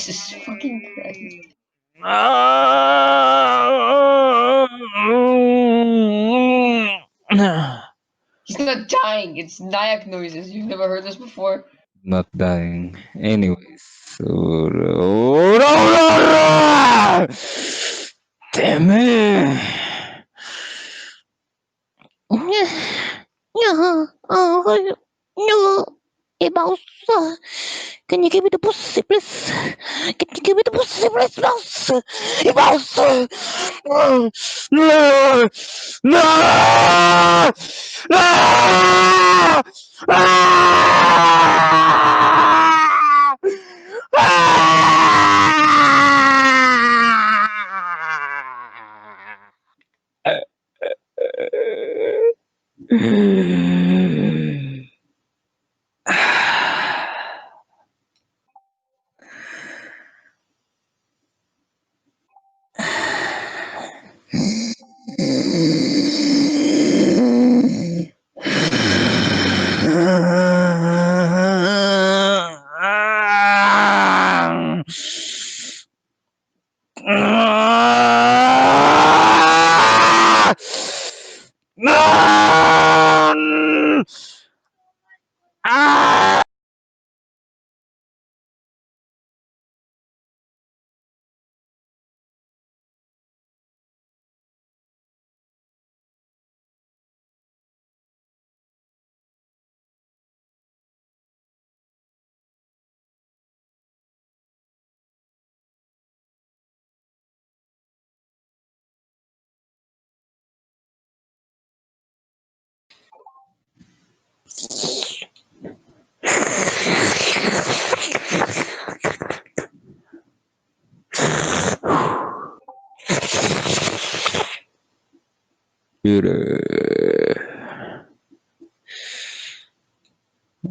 Jesus fucking Christ. He's not dying. It's Nyack noises. You've never heard this before. Not dying. Anyways, so no. Damn it. Yeah, no, hey, boss, can you give me the pussy, please? Can you give me the pussy, please, boss? Hey, boss, No! No! No!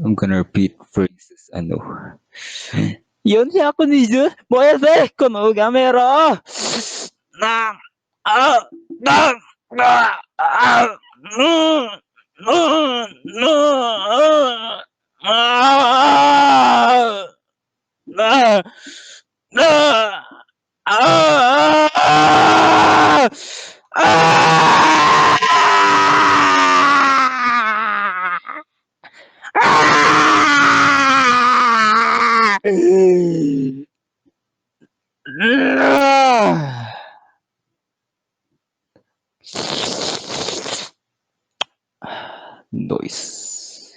I'm gonna repeat phrases I know. 400、燃やせこのガメラなあななあぬぬぬあななあnoise.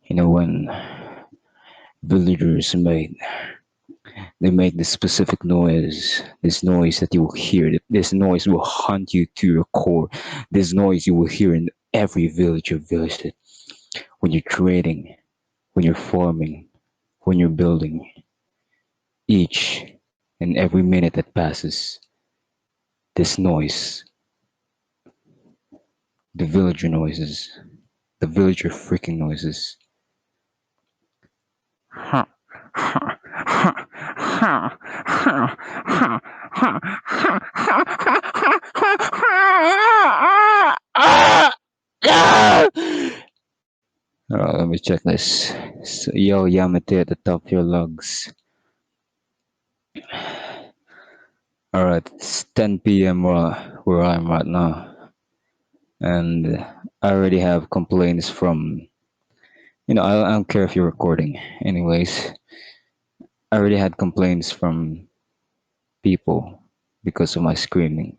You know when villagers they make this specific noise, this noise that you will hear, this noise will haunt you to your core, this noise you will hear in every village you visit when you're creating, when you're forming, when you're building. Each and every minute that passes, this noise, the villager noises, the villager freaking noises. Let me check this. So, yo, Yamate at the top of your lungs. Alright, it's 10 p.m. Where I'm right now. And I already have complaints from, I don't care if you're recording. Anyways, I already had complaints from people because of my screaming.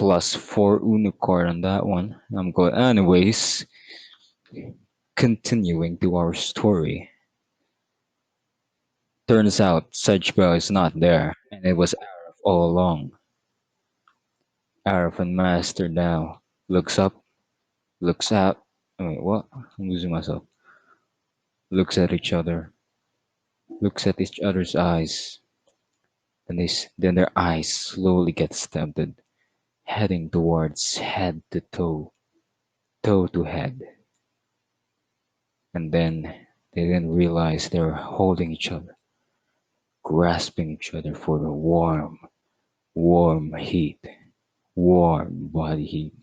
plus 4 Uno card on that one. I'm going. Anyways, continuing to our story. Turns out Sedgwick is not there, and it was Arif all along. Arif and Master now looks up, looks out. Wait, what? I'm losing myself. Looks at each other, looks at each other's eyes. Then their eyes slowly get stunted, heading towards head to toe, toe to head. And then they didn't realize they were holding each other, grasping each other for the warm, warm heat, warm body heat.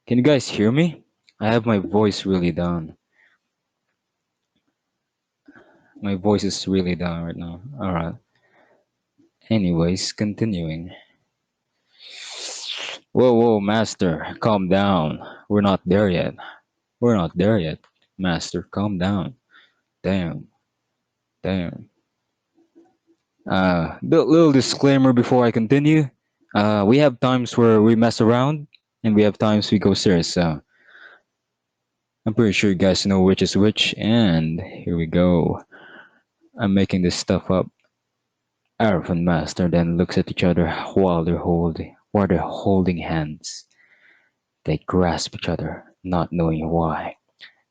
Can you guys hear me? I have my voice really down. My voice is really down right now. Alright. Anyways, continuing. Whoa, whoa, Master, calm down. We're not there yet. We're not there yet. Master, calm down. Damn, damn. Little disclaimer before I continue. We have times where we mess around, and we have times we go serious. So I'm pretty sure you guys know which is which. And here we go. I'm making this stuff up. Arif and Master then looks at each other while they're holding hands. They grasp each other, not knowing why.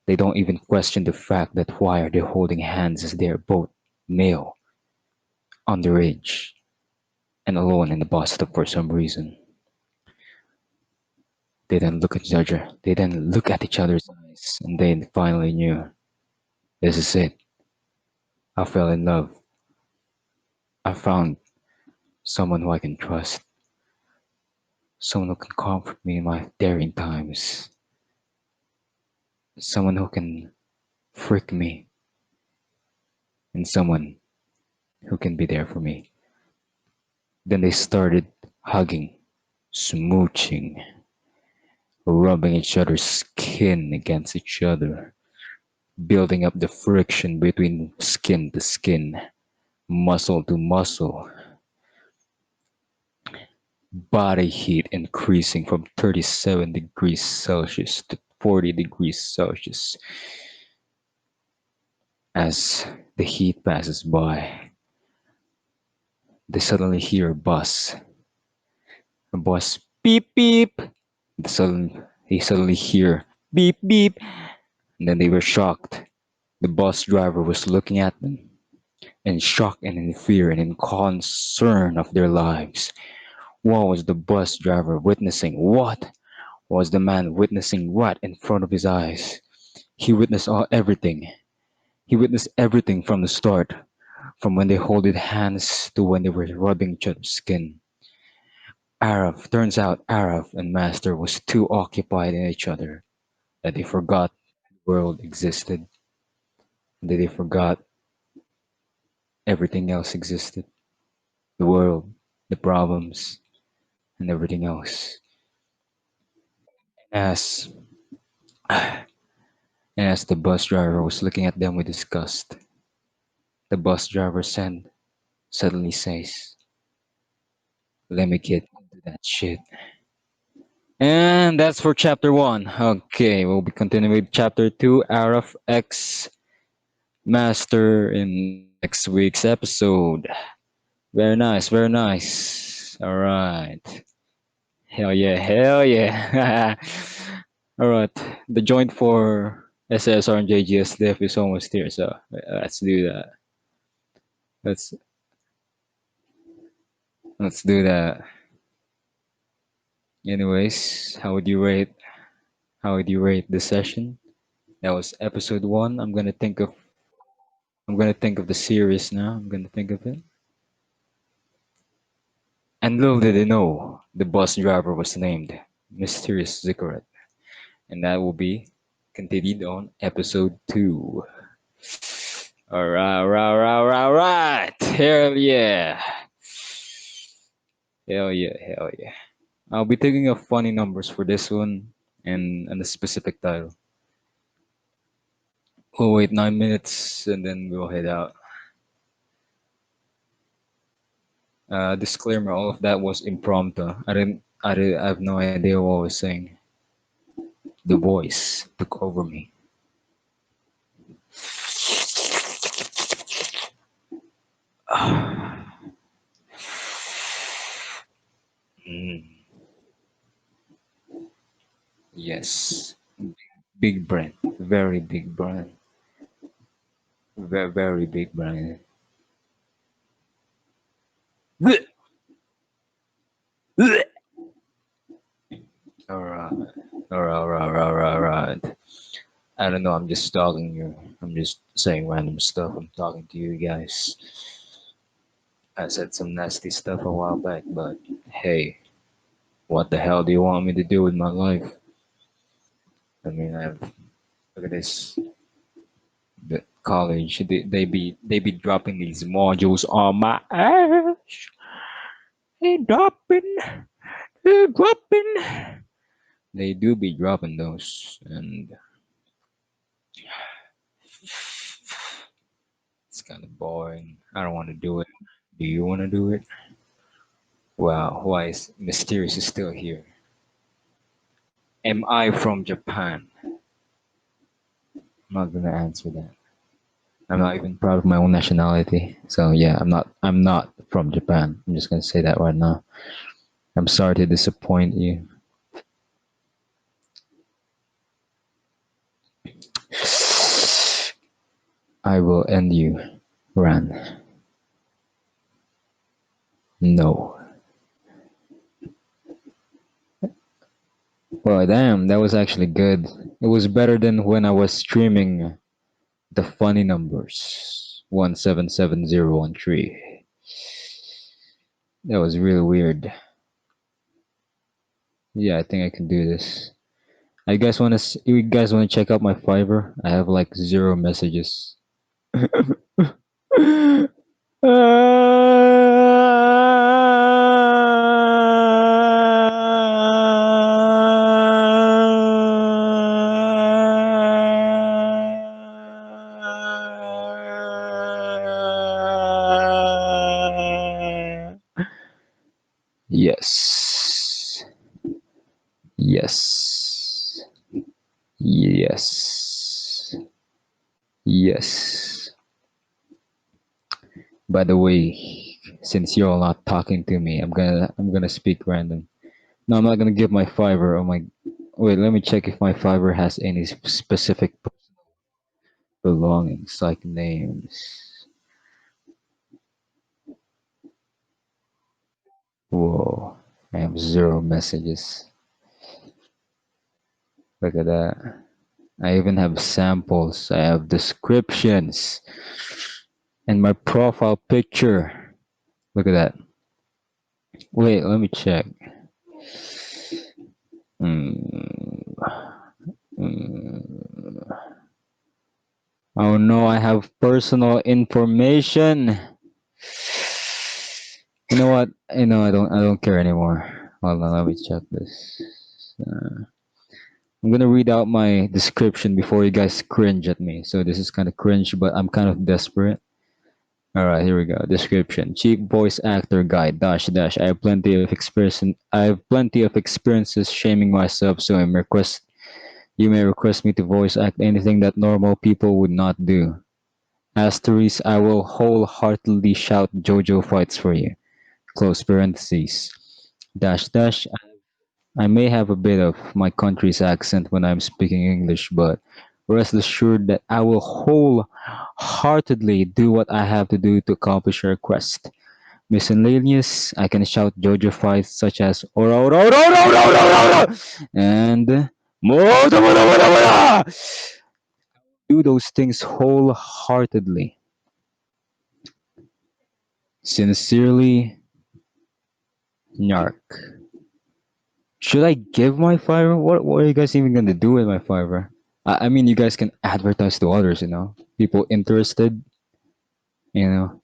They don't even question the fact that why are they holding hands as they're both male, underage, and alone in the bus stop for some reason. They then look at each other. They then look at each other's eyes, and they finally knew, this is it. I fell in love. I found someone who I can trust, someone who can comfort me in my daring times, someone who can freak me, and someone who can be there for me. Then they started hugging, smooching, rubbing each other's skin against each other, building up the friction between skin to skin, muscle to muscle, body heat increasing from 37 degrees Celsius to 40 degrees Celsius as the heat passes by. They suddenly hear a bus beep beep. They suddenly hear beep beep, and then they were shocked. The bus driver was looking at them in shock and in fear and in concern of their lives. What was the bus driver witnessing? What was the man witnessing right in front of his eyes? He witnessed everything. He witnessed everything from the start, from when they holded hands to when they were rubbing each other's skin. Turns out Araf and Master was too occupied in each other that they forgot the world existed, that they forgot everything else existed. The world, the problems, and everything else. As and as the bus driver was looking at them with disgust, the bus driver suddenly says, let me get into that shit. And that's for chapter one. Okay, we'll be continuing with chapter two, Araf X Master in next week's episode. Very nice, very nice. All right. Hell yeah, hell yeah. All right. The joint for SSR and JGS Diff is almost here, so let's do that. Let's let's do that. Anyways, how would you rate this session? That was episode one. I'm gonna think of the series now. I'm gonna think of it. And little did they know, the bus driver was named Mysterious Zikaret, and that will be continued on episode two. All right, all right, all right, all right, all right. Hell yeah, hell yeah, hell yeah. I'll be thinking of funny numbers for this one and a specific title. We'll wait 9 minutes and then we'll head out. Disclaimer: all of that was impromptu. I have no idea what I was saying. The voice took over me. Mm, yes, big brain, very big brain, very big brain. Alright, alright. I don't know. I'm just stalking you. I'm just saying random stuff. I'm talking to you guys. I said some nasty stuff a while back, but hey, what the hell do you want me to do with my life? I mean, look at this. The college, they be dropping these modules on my ass. They dropping, they dropping. They do be dropping those, and it's kind of boring. I don't want to do it. Do you want to do it? Wow, why is Mysterious is still here? Am I from Japan? I'm not gonna answer that. I'm not even proud of my own nationality. So yeah, I'm not from Japan. I'm just gonna say that right now. I'm sorry to disappoint you. I will end you, Ran. No. Well, damn, that was actually good. It was better than when I was streaming the funny numbers 177013. That was really weird. Yeah, I think I can do this. You guys want to check out my Fiverr? I have like zero messages. Yes. Yes. Yes. Yes. By the way, since you're all not talking to me, I'm gonna speak random. No, I'm not gonna give my Fiverr. Oh my, wait, let me check if my Fiverr has any specific belongings like names. Whoa, I have zero messages. Look at that. I even have samples. I have descriptions and my profile picture. Look at that. Wait, let me check. Hmm. Hmm. Oh no, I have personal information. You know what? You know, I don't care anymore. Hold on, let me check this. Uh, I'm gonna read out my description before you guys cringe at me. So this is kind of cringe, but I'm kind of desperate. All right, here we go. Description: Chief voice actor guy dash dash. I have plenty of experience. I have plenty of experiences shaming myself, so you may request me to voice act anything that normal people would not do. Asterisk, I will wholeheartedly shout JoJo fights for you. Close parentheses. Dash dash. I may have a bit of my country's accent when I'm speaking English, but rest assured that I will wholeheartedly do what I have to do to accomplish your request. Miscellaneous, I can shout JoJo fights such as ora ora ora ora ora ora ora and moda moda moda moda. Do those things wholeheartedly. Sincerely, Nyark. Should I give my Fiverr? What are you guys even gonna do with my Fiverr? I mean, you guys can advertise to others, people interested, you know,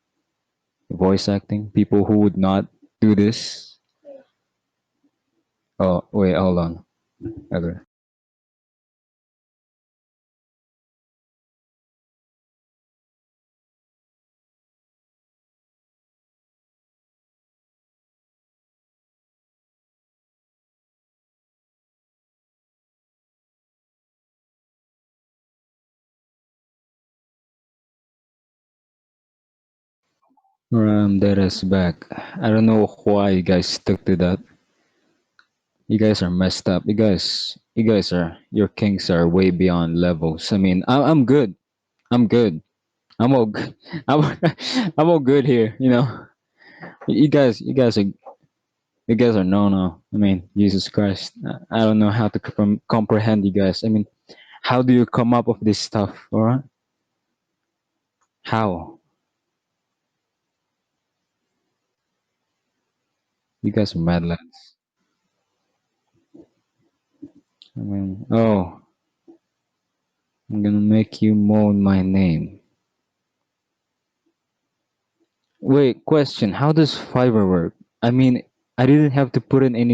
voice acting, people who would not do this. Oh, wait, hold on. Okay. That is back. I don't know why you guys stuck to that. You guys are messed up. You guys are your kinks are way beyond levels. I mean, I'm good. I'm good. I'm all, I'm, I'm all good here. You guys are no, no. I mean, Jesus Christ. I don't know how to comprehend you guys. I mean, how do you come up with this stuff? All right, how? You guys are mad lads. I mean, oh, I'm gonna make you moan my name. Wait, question. How does Fiverr work? I mean, I didn't have to put in any